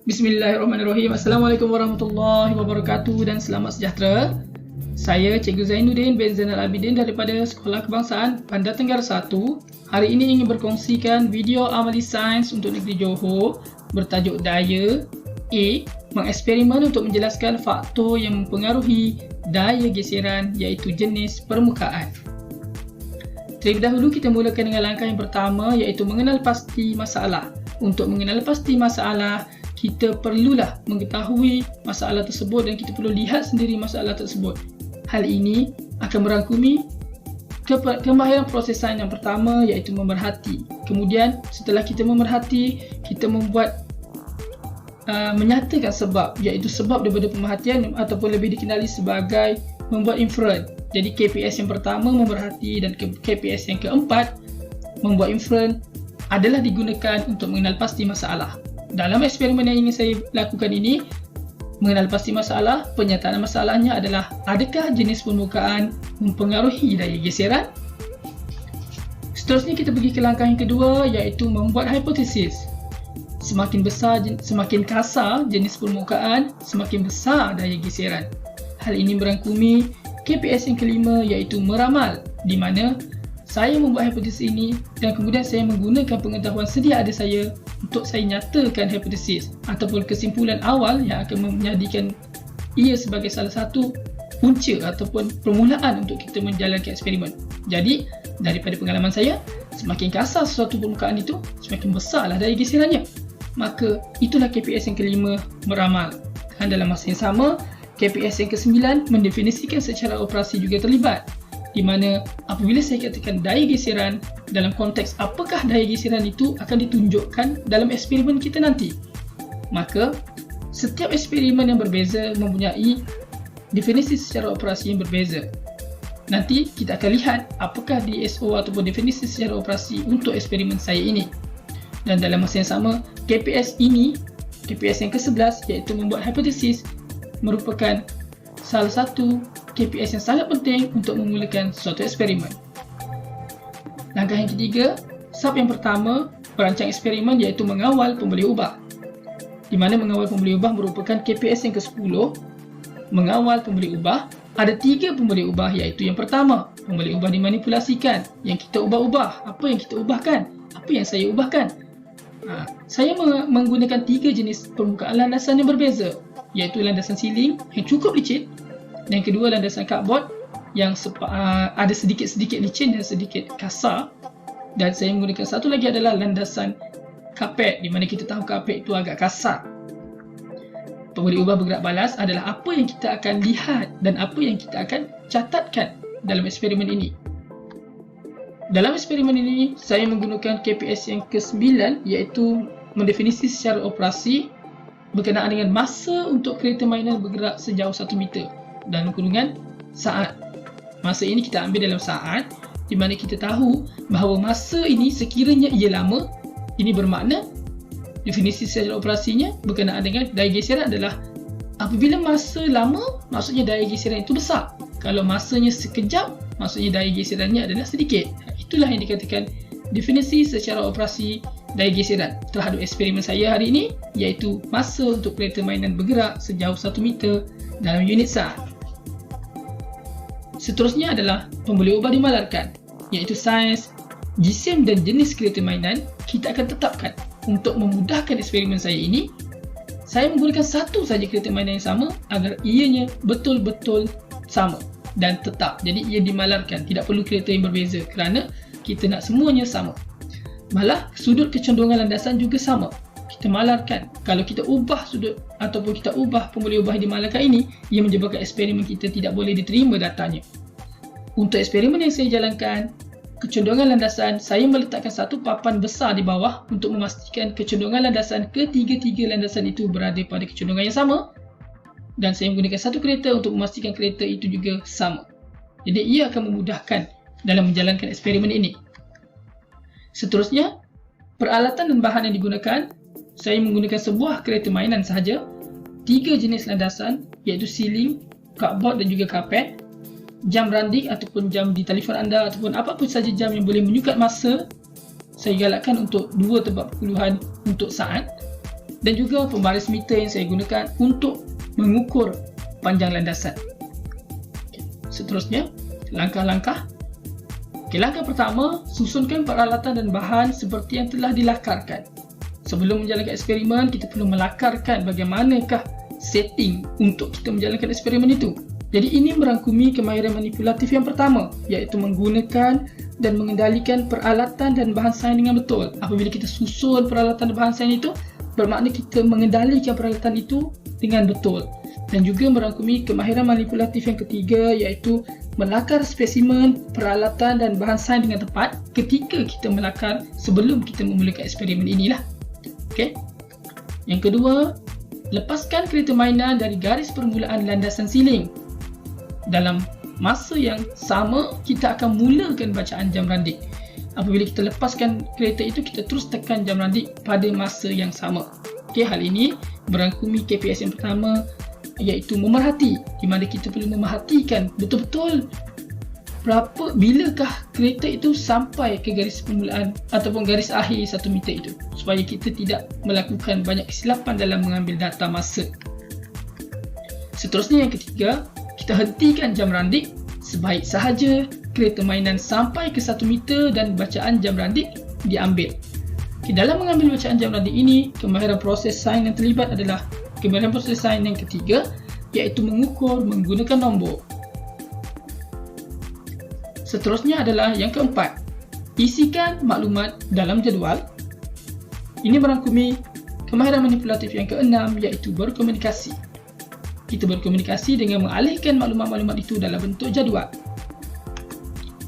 Bismillahirrahmanirrahim. Assalamualaikum warahmatullahi wabarakatuh dan selamat sejahtera. Saya Cikgu Zainuddin bin Zainal Abidin daripada Sekolah Kebangsaan Bandar Tenggara 1. Hari ini ingin berkongsikan video amali sains untuk Negeri Johor bertajuk daya A. Mengeksperimen untuk menjelaskan faktor yang mempengaruhi daya geseran iaitu jenis permukaan. Terlebih dahulu kita mulakan dengan langkah yang pertama iaitu mengenal pasti masalah. Untuk mengenal pasti masalah, kita perlulah mengetahui masalah tersebut dan kita perlu lihat sendiri masalah tersebut. Hal ini akan merangkumi kemahiran proses sains yang pertama iaitu memerhati. Kemudian setelah kita memerhati, kita membuat menyatakan sebab iaitu sebab daripada pemerhatian ataupun lebih dikenali sebagai membuat inferen. Jadi KPS yang pertama memerhati dan KPS yang keempat membuat inferen adalah digunakan untuk mengenal pasti masalah. Dalam eksperimen yang ingin saya lakukan ini, mengenal pasti masalah, penyataan masalahnya adalah adakah jenis permukaan mempengaruhi daya geseran? Seterusnya kita pergi ke langkah yang kedua iaitu membuat hipotesis. Semakin kasar jenis permukaan, semakin besar daya geseran. Hal ini merangkumi KPS yang kelima iaitu meramal, di mana saya membuat hipotesis ini dan kemudian saya menggunakan pengetahuan sedia ada saya untuk saya nyatakan hipotesis ataupun kesimpulan awal yang akan menjadikan ia sebagai salah satu punca ataupun permulaan untuk kita menjalankan eksperimen. Jadi, daripada pengalaman saya, semakin kasar sesuatu permukaan itu, semakin besarlah daya geserannya. Maka, itulah KPS yang kelima, meramal. Dan dalam masa yang sama, KPS yang ke-9 mendefinisikan secara operasi juga terlibat. Di mana apabila saya katakan daya geseran, dalam konteks apakah daya geseran itu akan ditunjukkan dalam eksperimen kita nanti. Maka, setiap eksperimen yang berbeza mempunyai definisi secara operasi yang berbeza. Nanti kita akan lihat apakah DSO ataupun definisi secara operasi untuk eksperimen saya ini. Dan dalam masa yang sama, KPS ini, KPS yang ke-11 iaitu membuat hipotesis merupakan salah satu KPS yang sangat penting untuk memulakan suatu eksperimen. Langkah yang ketiga, sub yang pertama, perancang eksperimen iaitu mengawal pemberi ubah. Di mana mengawal pemberi ubah merupakan KPS yang ke-10. Mengawal pemberi ubah, ada 3 pemberi ubah iaitu yang pertama, pemberi ubah dimanipulasikan. Yang kita ubah-ubah, apa yang kita ubahkan? Apa yang saya ubahkan? Saya menggunakan 3 jenis permukaan landasan yang berbeza, iaitu landasan siling yang cukup licin, dan kedua landasan cardboard yang ada sedikit-sedikit licin dan sedikit kasar, dan saya menggunakan satu lagi adalah landasan kapet, di mana kita tahu kapet itu agak kasar. Pemberi ubah bergerak balas adalah apa yang kita akan lihat dan apa yang kita akan catatkan dalam eksperimen ini. Dalam eksperimen ini, saya menggunakan KPS yang ke-9 iaitu mendefinisi secara operasi berkenaan dengan masa untuk kereta mainan bergerak sejauh 1 meter dan kurungan saat. Masa ini kita ambil dalam saat, di mana kita tahu bahawa masa ini sekiranya ia lama, ini bermakna definisi secara operasinya berkenaan dengan daya geseran adalah apabila masa lama, maksudnya daya geseran itu besar. Kalau masanya sekejap, maksudnya daya geserannya adalah sedikit. Itulah yang dikatakan definisi secara operasi daya geseran terhadap eksperimen saya hari ini, iaitu masa untuk kereta mainan bergerak sejauh 1 meter dalam unit saat. Seterusnya adalah pemberi ubah dimalarkan, iaitu saiz, jisim dan jenis kereta mainan kita akan tetapkan. Untuk memudahkan eksperimen saya ini, saya menggunakan satu saja kereta mainan yang sama agar ianya betul-betul sama dan tetap. Jadi ia dimalarkan, tidak perlu kereta yang berbeza kerana kita nak semuanya sama. Malah sudut kecenderungan landasan juga sama. Kita malarkan. Kalau kita ubah sudut ataupun kita ubah pemberi ubah yang dimalarkan ini, ia menyebabkan eksperimen kita tidak boleh diterima datanya. Untuk eksperimen yang saya jalankan, kecenderungan landasan, saya meletakkan satu papan besar di bawah untuk memastikan kecenderungan landasan ketiga-tiga landasan itu berada pada kecenderungan yang sama, dan saya menggunakan satu kereta untuk memastikan kereta itu juga sama. Jadi ia akan memudahkan dalam menjalankan eksperimen ini. Seterusnya, peralatan dan bahan yang digunakan, saya menggunakan sebuah kereta mainan sahaja, 3 jenis landasan iaitu siling, cardboard dan juga kapet, jam randik ataupun jam di telefon anda ataupun apapun saja jam yang boleh menyukat masa. Saya galakkan untuk 2 tempat penguluhan untuk saat. dan juga pembaris meter yang saya gunakan untuk mengukur panjang landasan. Seterusnya, langkah-langkah. Langkah pertama, susunkan peralatan dan bahan seperti yang telah dilakarkan. Sebelum menjalankan eksperimen, kita perlu melakarkan bagaimanakah setting untuk kita menjalankan eksperimen itu. Jadi ini merangkumi kemahiran manipulatif yang pertama, iaitu menggunakan dan mengendalikan peralatan dan bahan sains dengan betul. Apabila kita susun peralatan dan bahan sains itu, bermakna kita mengendalikan peralatan itu dengan betul. Dan juga merangkumi kemahiran manipulatif yang ketiga, iaitu melakar spesimen, peralatan dan bahan sains dengan tepat ketika kita melakar sebelum kita memulakan eksperimen inilah. Okey. Yang kedua, lepaskan kereta mainan dari garis permulaan landasan siling. Dalam masa yang sama, kita akan mulakan bacaan jam randik. Apabila kita lepaskan kereta itu, kita terus tekan jam randik pada masa yang sama. Okey, hal ini merangkumi KPS yang pertama, iaitu memerhati, di mana kita perlu memerhatikan betul-betul bilakah kereta itu sampai ke garis permulaan ataupun garis akhir 1 meter itu, supaya kita tidak melakukan banyak kesilapan dalam mengambil data masa. Seterusnya yang ketiga, kita hentikan jam randik sebaik sahaja kereta mainan sampai ke 1 meter dan bacaan jam randik diambil. Dalam mengambil bacaan jam randik ini, kemahiran proses sains yang terlibat adalah kemahiran proses sains yang ketiga, iaitu mengukur menggunakan nombor. Seterusnya adalah yang keempat, isikan maklumat dalam jadual. Ini merangkumi kemahiran manipulatif yang keenam, iaitu berkomunikasi. Kita berkomunikasi dengan mengalihkan maklumat-maklumat itu dalam bentuk jadual.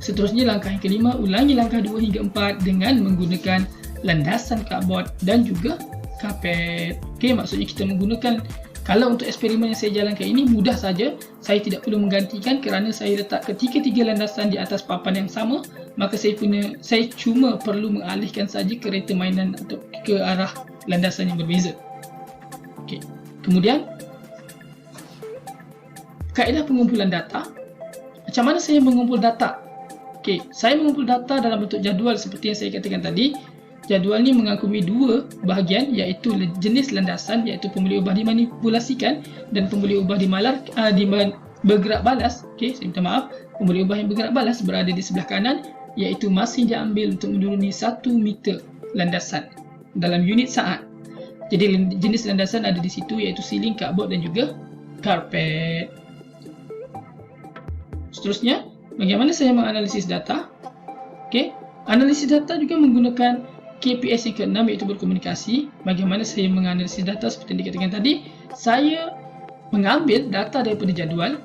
Seterusnya langkah yang kelima, ulangi langkah 2 hingga 4 dengan menggunakan landasan cardboard dan juga karpet. Okey, maksudnya kita menggunakan, kalau untuk eksperimen yang saya jalankan ini mudah saja, saya tidak perlu menggantikan kerana saya letak ketiga-tiga landasan di atas papan yang sama, maka saya cuma perlu mengalihkan saja kereta mainan atau ke arah landasan yang berbeza. Okey. Kemudian kaedah pengumpulan data. Macam mana saya mengumpul data? Okey, saya mengumpul data dalam bentuk jadual seperti yang saya katakan tadi. Jadual ni mengangkumi 2 bahagian, iaitu jenis landasan, iaitu pembeli ubah dimanipulasikan dan pembeli ubah bergerak balas. Okey, saya minta maaf. Pembeli ubah yang bergerak balas berada di sebelah kanan, iaitu masa yang diambil untuk menuruni 1 meter landasan dalam unit saat. Jadi jenis landasan ada di situ, iaitu siling, cardboard dan juga karpet. Seterusnya, bagaimana saya menganalisis data? Okey, analisis data juga menggunakan KPS yang ke-6, iaitu berkomunikasi. Bagaimana saya menganalisis data seperti yang dikatakan tadi? Saya mengambil data daripada jadual,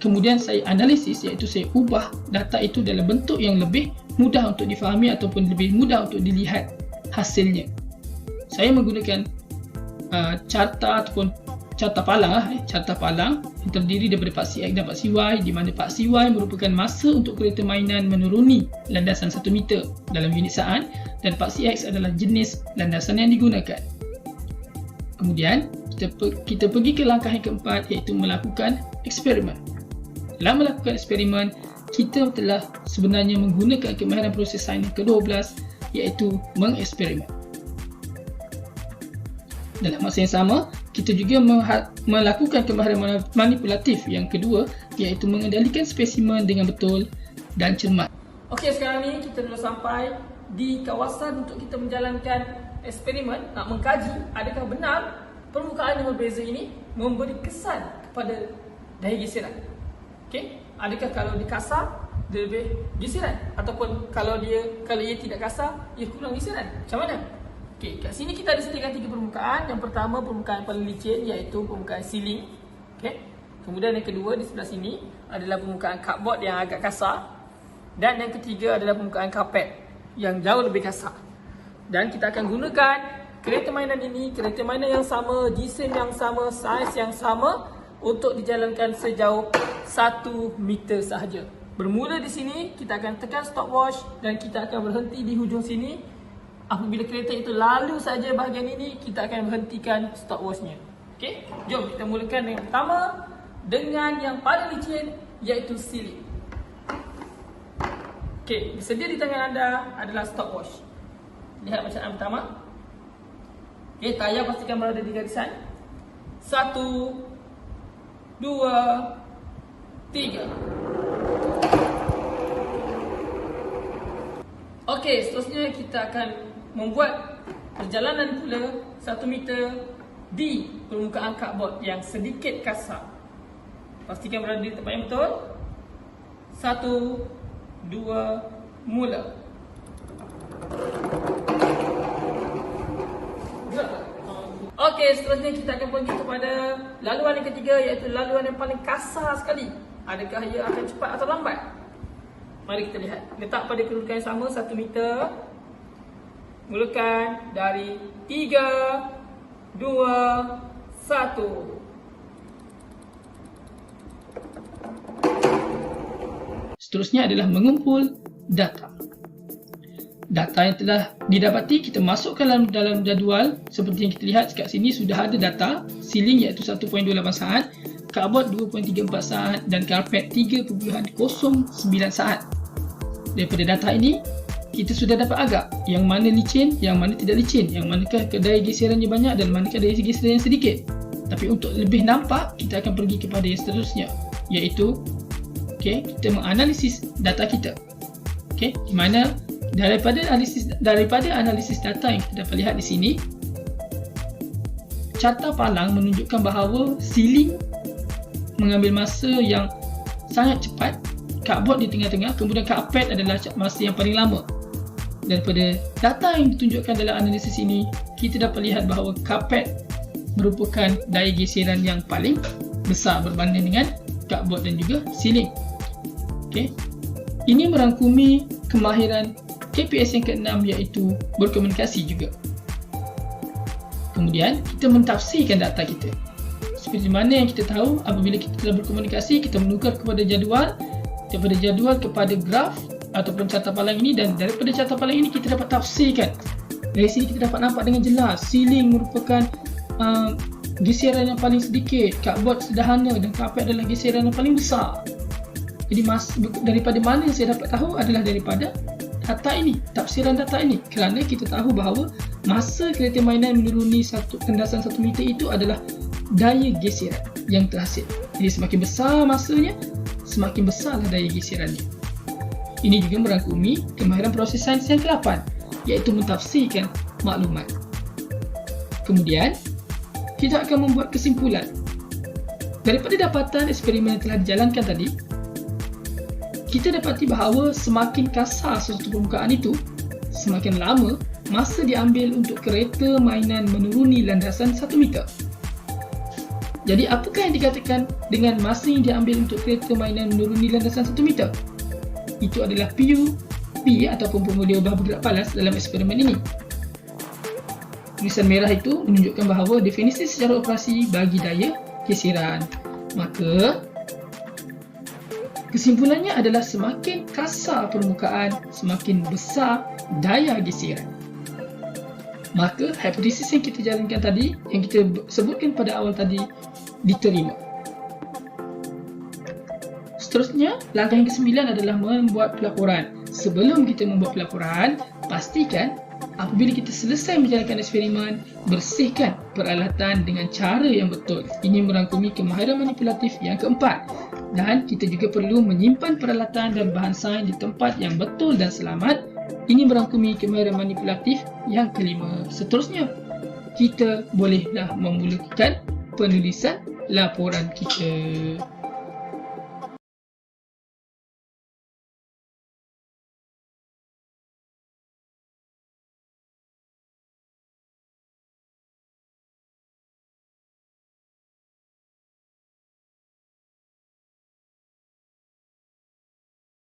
kemudian saya analisis, iaitu saya ubah data itu dalam bentuk yang lebih mudah untuk difahami ataupun lebih mudah untuk dilihat hasilnya. Saya menggunakan carta ataupun carta palang yang terdiri daripada Pak CX dan Pak CY, di mana Pak CY merupakan masa untuk kereta mainan menuruni landasan 1 meter dalam unit saat, dan Pak CX adalah jenis landasan yang digunakan. Kemudian kita pergi ke langkah yang keempat, iaitu melakukan eksperimen. Dalam melakukan eksperimen, kita telah sebenarnya menggunakan kemahiran proses sains yang ke-12, iaitu mengeksperimen. Dalam masa yang sama, kita juga melakukan kemahiran manipulatif yang kedua, iaitu mengendalikan spesimen dengan betul dan cermat. Okey, sekarang ni kita telah sampai di kawasan untuk kita menjalankan eksperimen, nak mengkaji adakah benar permukaan yang berbeza ini memberi kesan kepada daya geseran. Okey, adakah kalau dia kasar dia lebih geseran, ataupun kalau ia tidak kasar ia kurang geseran. Macam mana? Okey, kat sini kita ada sediakan 3 permukaan. Yang pertama, permukaan paling licin, iaitu permukaan siling. Okey. Kemudian yang kedua di sebelah sini adalah permukaan cardboard yang agak kasar, dan yang ketiga adalah permukaan karpet yang jauh lebih kasar. Dan kita akan gunakan kereta mainan ini, kereta mainan yang sama, desain yang sama, saiz yang sama, untuk dijalankan sejauh 1 meter sahaja. Bermula di sini, kita akan tekan stopwatch dan kita akan berhenti di hujung sini. Apabila kereta itu lalu saja bahagian ini, kita akan berhentikan stopwatchnya. Okey, jom kita mulakan yang pertama dengan yang paling licin, iaitu siling. Okey, bersedia di tangan anda adalah stopwatch. Lihat bacaan pertama. Okey, tayar pastikan berada di garisan. 1, 2, 3. Okey, seterusnya kita akan membuat perjalanan pula 1 meter di permukaan cardboard yang sedikit kasar. Pastikan berada di tempat yang betul. 1, 2, mula. Okey, seterusnya kita akan pergi kepada laluan yang ketiga, iaitu laluan yang paling kasar sekali. Adakah ia akan cepat atau lambat? Mari kita lihat. Letak pada kedudukan yang sama, 1 meter. Mulakan dari 3, 2, 1. Seterusnya adalah mengumpul data. Data yang telah didapati kita masukkan dalam jadual. Seperti yang kita lihat kat sini sudah ada data. Siling iaitu 1.28 saat, cardboard 2.34 saat dan karpet 3.09 saat. Daripada data ini, kita sudah dapat agak yang mana licin, yang mana tidak licin, yang manakah daya geserannya banyak dan manakah daya geserannya sedikit. Tapi untuk lebih nampak, kita akan pergi kepada yang seterusnya, iaitu kita menganalisis data kita. Di mana daripada analisis data yang kita dapat lihat di sini, carta palang menunjukkan bahawa siling mengambil masa yang sangat cepat, cardboard di tengah-tengah, kemudian karpet adalah masa yang paling lama. Daripada data yang ditunjukkan dalam analisis ini, kita dapat lihat bahawa karpet merupakan daya geseran yang paling besar berbanding dengan cardboard dan juga siling. Ini merangkumi kemahiran KPS yang ke-6, iaitu berkomunikasi juga. Kemudian kita mentafsirkan data kita. Seperti mana yang kita tahu, apabila kita telah berkomunikasi, kita menukar kepada jadual, daripada jadual kepada graf ataupun carta palang ini, dan daripada carta palang ini kita dapat tafsirkan. Dari sini kita dapat nampak dengan jelas siling merupakan geseran yang paling sedikit, cardboard sederhana dan karpet adalah geseran yang paling besar. Jadi daripada mana yang saya dapat tahu adalah daripada data ini, tafsiran data ini, kerana kita tahu bahawa masa kereta mainan menuruni kendasan 1 meter itu adalah daya geseran yang terhasil. Jadi semakin besar masanya, semakin besarlah daya geserannya. Ini juga merangkumi kemahiran proses sains yang ke-8, iaitu mentafsirkan maklumat. Kemudian kita akan membuat kesimpulan. Daripada dapatan eksperimen yang telah dijalankan tadi, kita dapati bahawa semakin kasar sesuatu permukaan itu, semakin lama masa diambil untuk kereta mainan menuruni landasan 1 meter. Jadi apakah yang dikatakan dengan masa yang diambil untuk kereta mainan menuruni landasan 1 meter? Itu adalah PUP ataupun pemulia ubah bergerak palas dalam eksperimen ini. Tulisan merah itu menunjukkan bahawa definisi secara operasi bagi daya geseran. Maka kesimpulannya adalah semakin kasar permukaan, semakin besar daya geseran. Maka hipotesis yang kita jalankan tadi, yang kita sebutkan pada awal tadi, diterima. Seterusnya, langkah yang ke-9 adalah membuat pelaporan. Sebelum kita membuat pelaporan, pastikan apabila kita selesai menjalankan eksperimen, bersihkan peralatan dengan cara yang betul. Ini merangkumi kemahiran manipulatif yang keempat. Dan kita juga perlu menyimpan peralatan dan bahan sains di tempat yang betul dan selamat. Ini merangkumi kemahiran manipulatif yang kelima. Seterusnya, kita bolehlah memulakan penulisan laporan kita.